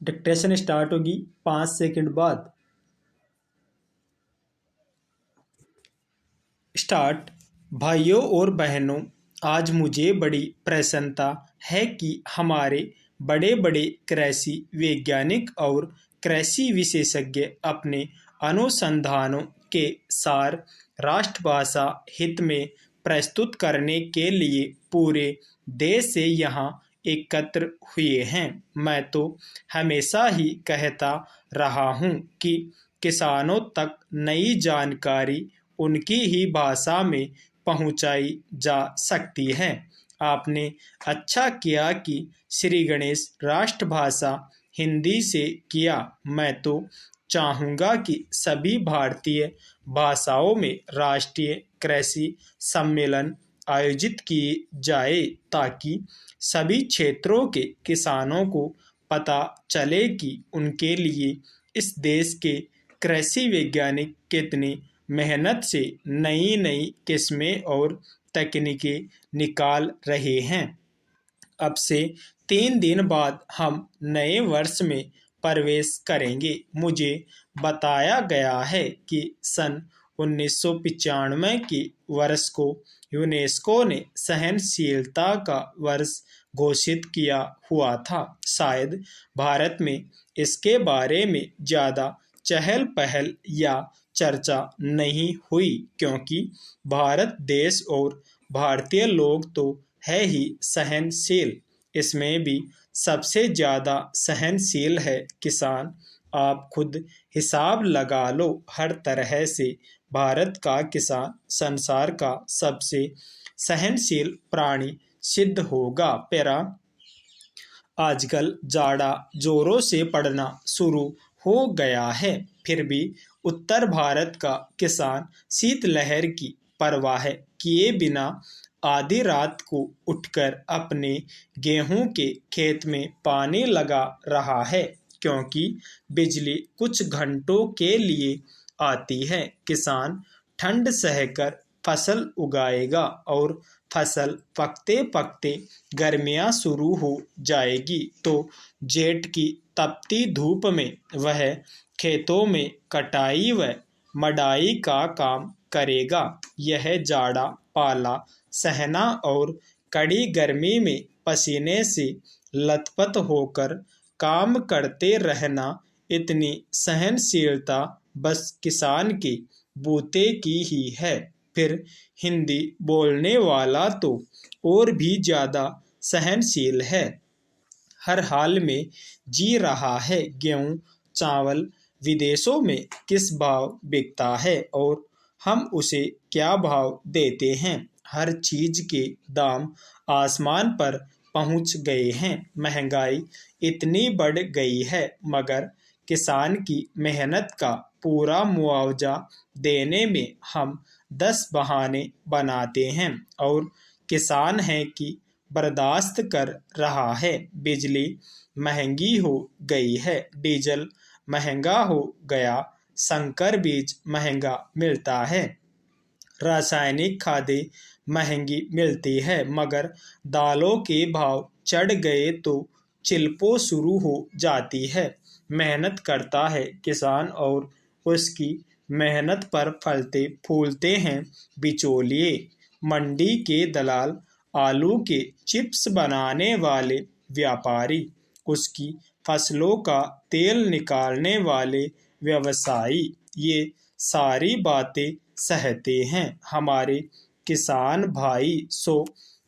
Dictation start होगी 5 second बाद। Start. भाइयों और बहनों, आज मुझे बड़ी प्रसन्नता है कि हमारे बड़े बड़े कृषि वैज्ञानिक और कृषि विशेषज्ञ अपने अनुसंधानों के सार राष्ट्रभाषा हित में प्रस्तुत करने के लिए पूरे देश से यहाँ एकत्र हुए हैं। मैं तो हमेशा ही कहता रहा हूँ कि किसानों तक नई जानकारी उनकी ही भाषा में पहुंचाई जा सकती है। आपने अच्छा किया कि श्री गणेश राष्ट्रभाषा हिंदी से किया। मैं तो चाहूँगा कि सभी भारतीय भाषाओं में राष्ट्रीय कृषि सम्मेलन आयोजित किए जाए ताकि सभी क्षेत्रों के किसानों को पता चले कि उनके लिए इस देश के कृषि वैज्ञानिक कितनी मेहनत से नई नई किस्में और तकनीकें निकाल रहे हैं। अब से 3 दिन बाद हम नए वर्ष में प्रवेश करेंगे। मुझे बताया गया है कि सन 1995 के वर्ष को यूनेस्को ने सहनशीलता का वर्ष घोषित किया हुआ था। शायद भारत में इसके बारे में ज़्यादा चहल पहल या चर्चा नहीं हुई क्योंकि भारत देश और भारतीय लोग तो है ही सहनशील। इसमें भी सबसे ज़्यादा सहनशील है किसान। आप खुद हिसाब लगा लो, हर तरह से भारत का किसान संसार का सबसे सहनशील प्राणी सिद्ध होगा। पैरा। आजकल जाड़ा जोरों से पड़ना शुरू हो गया है, फिर भी उत्तर भारत का किसान शीतलहर की परवाह किए बिना आधी रात को उठकर अपने गेहूं के खेत में पानी लगा रहा है क्योंकि बिजली कुछ घंटों के लिए आती है। किसान ठंड सहकर फसल उगाएगा और फसल पकते पकते गर्मियां शुरू हो जाएगी तो जेठ की तपती धूप में वह खेतों में कटाई व मड़ाई का काम करेगा। यह जाड़ा पाला सहना और कड़ी गर्मी में पसीने से लथपथ होकर काम करते रहना, इतनी सहनशीलता बस किसान के बूते की ही है। फिर हिंदी बोलने वाला तो और भी ज़्यादा सहनशील है, हर हाल में जी रहा है। गेहूँ चावल विदेशों में किस भाव बिकता है और हम उसे क्या भाव देते हैं। हर चीज के दाम आसमान पर पहुंच गए हैं। महंगाई इतनी बढ़ गई है मगर किसान की मेहनत का पूरा मुआवजा देने में हम 10 बहाने बनाते हैं और किसान है कि बर्दाश्त कर रहा है। बिजली महंगी हो गई है, डीजल महंगा हो गया, संकर बीज महंगा मिलता है, रासायनिक खादें महंगी मिलती है मगर दालों के भाव चढ़ गए तो चिल्पो शुरू हो जाती है। मेहनत करता है किसान और उसकी मेहनत पर फलते फूलते हैं बिचौलिए, मंडी के दलाल, आलू के चिप्स बनाने वाले व्यापारी, उसकी फसलों का तेल निकालने वाले व्यवसायी, ये सारी बातें सहते हैं हमारे किसान भाई। सो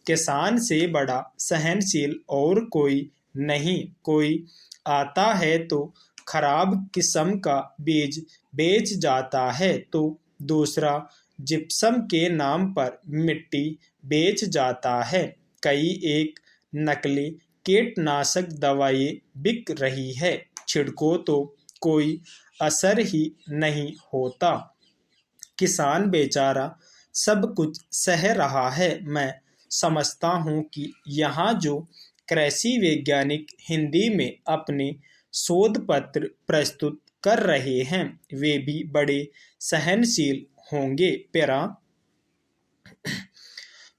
किसान से बड़ा सहनशील और कोई नहीं। कोई आता है तो खराब किस्म का बीज बेच जाता है तो दूसरा जिप्सम के नाम पर मिट्टी बेच जाता है। कई एक नकली कीटनाशक दवाएं बिक रही है, छिड़को तो कोई असर ही नहीं होता। किसान बेचारा सब कुछ सह रहा है। मैं समझता हूँ कि यहाँ जो कृषि वैज्ञानिक हिंदी में अपने शोध पत्र प्रस्तुत कर रहे हैं वे भी बड़े सहनशील होंगे। पैरा।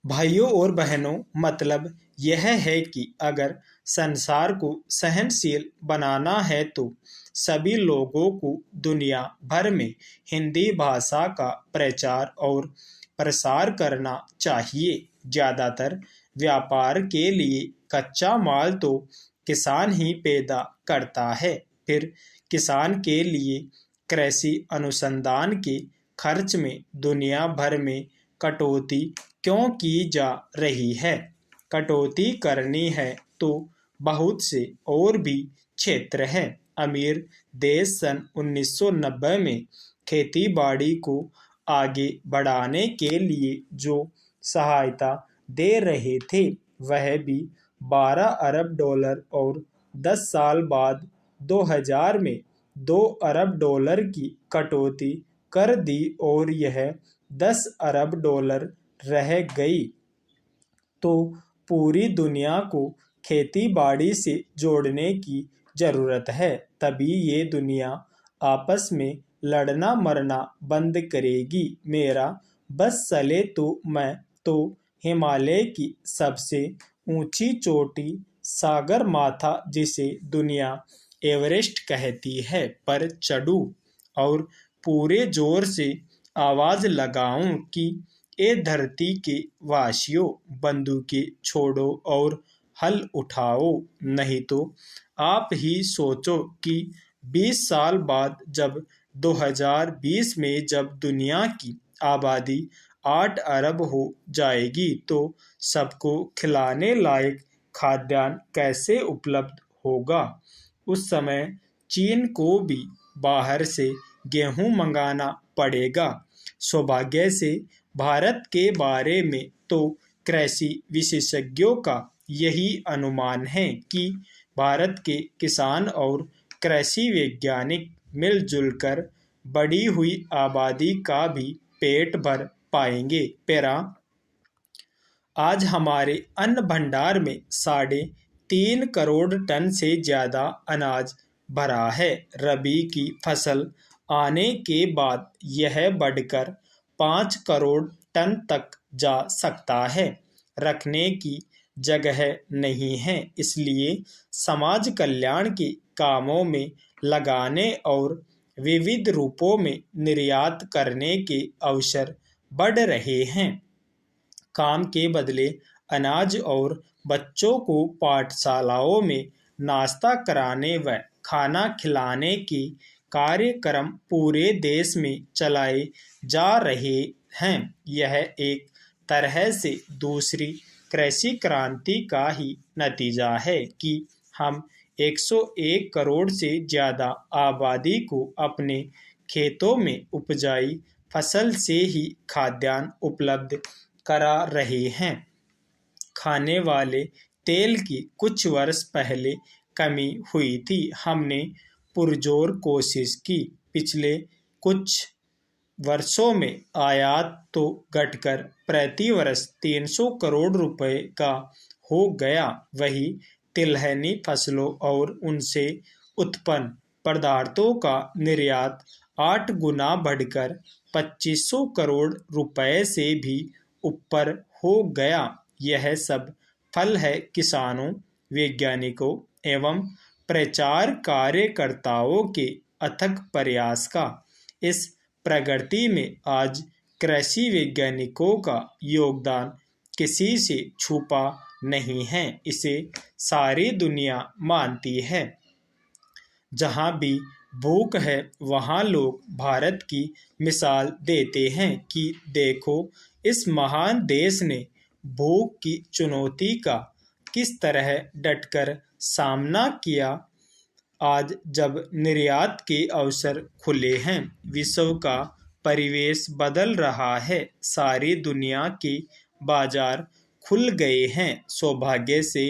भाइयों और बहनों, मतलब यह है कि अगर संसार को सहनशील बनाना है तो सभी लोगों को दुनिया भर में हिंदी भाषा का प्रचार और प्रसार करना चाहिए। ज़्यादातर व्यापार के लिए कच्चा माल तो किसान ही पैदा करता है, फिर किसान के लिए कृषि अनुसंधान के खर्च में दुनिया भर में कटौती क्यों की जा रही है? कटौती करनी है तो बहुत से और भी क्षेत्र हैं। अमीर देश सन 1990 में खेती बाड़ी को आगे बढ़ाने के लिए जो सहायता दे रहे थे वह भी 12 अरब डॉलर और 10 साल बाद 2000 में 2 अरब डॉलर की कटौती कर दी और यह 10 अरब डॉलर रह गई। तो पूरी दुनिया को खेती बाड़ी से जोड़ने की जरूरत है, तभी ये दुनिया आपस में लड़ना मरना बंद करेगी। मेरा बस चले तो मैं तो हिमालय की सबसे ऊंची चोटी सागरमाथा, जिसे दुनिया एवरेस्ट कहती है, पर चढ़ूं और पूरे जोर से आवाज लगाऊं कि ए धरती के वासियों, बंदूकें छोड़ो और हल उठाओ, नहीं तो आप ही सोचो कि 20 साल बाद जब 2020 में जब दुनिया की आबादी 8 अरब हो जाएगी तो सबको खिलाने लायक खाद्यान्न कैसे उपलब्ध होगा? उस समय चीन को भी बाहर से गेहूं मंगाना पड़ेगा। सौभाग्य से भारत के बारे में तो कृषि विशेषज्ञों का यही अनुमान है कि भारत के किसान और कृषि वैज्ञानिक मिलजुल कर बढ़ी हुई आबादी का भी पेट भर पाएंगे। पेरा आज हमारे अन्न भंडार में 3.5 करोड़ टन से ज्यादा अनाज भरा है। रबी की फसल आने के बाद यह बढ़कर 5 करोड़ टन तक जा सकता है। रखने की जगह नहीं है, इसलिए समाज कल्याण के कामों में लगाने और विविध रूपों में निर्यात करने के अवसर बढ़ रहे हैं। काम के बदले अनाज और बच्चों को पाठशालाओं में नाश्ता कराने व खाना खिलाने के कार्यक्रम पूरे देश में चलाए जा रहे हैं। यह एक तरह से दूसरी कृषि क्रांति का ही नतीजा है कि हम 101 करोड़ से ज्यादा आबादी को अपने खेतों में उपजाई फसल से ही खाद्यान्न उपलब्ध करा रहे हैं। खाने वाले तेल की कुछ वर्ष पहले कमी हुई थी। हमने पुरजोर कोशिश की। पिछले कुछ वर्षों में आयात तो घटकर प्रति वर्ष 300 करोड़ रुपए का हो गया, वही तिलहनी फसलों और उनसे उत्पन्न पदार्थों का निर्यात 8 गुना बढ़कर 2500 करोड़ रुपए से भी ऊपर हो गया। यह सब फल है किसानों, वैज्ञानिकों एवं प्रचार कार्यकर्ताओं के अथक प्रयास का। इस प्रगति में आज कृषि वैज्ञानिकों का योगदान किसी से छुपा नहीं है, इसे सारी दुनिया मानती है। जहाँ भी भूख है वहाँ लोग भारत की मिसाल देते हैं कि देखो इस महान देश ने भूख की चुनौती का किस तरह डटकर सामना किया। आज जब निर्यात के अवसर खुले हैं, विश्व का परिवेश बदल रहा है, सारी दुनिया के बाजार खुल गए हैं। सौभाग्य से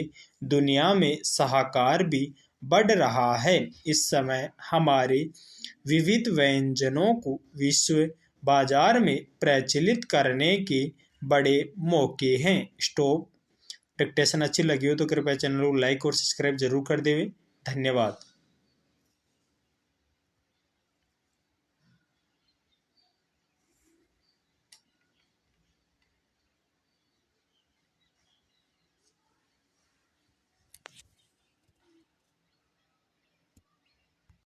दुनिया में साहकार भी बढ़ रहा है। इस समय हमारे विविध व्यंजनों को विश्व बाजार में प्रचलित करने के बड़े मौके हैं। स्टॉप डिक्टेशन अच्छी लगी हो तो कृपया चैनल को लाइक और सब्सक्राइब जरूर कर देवे। धन्यवाद।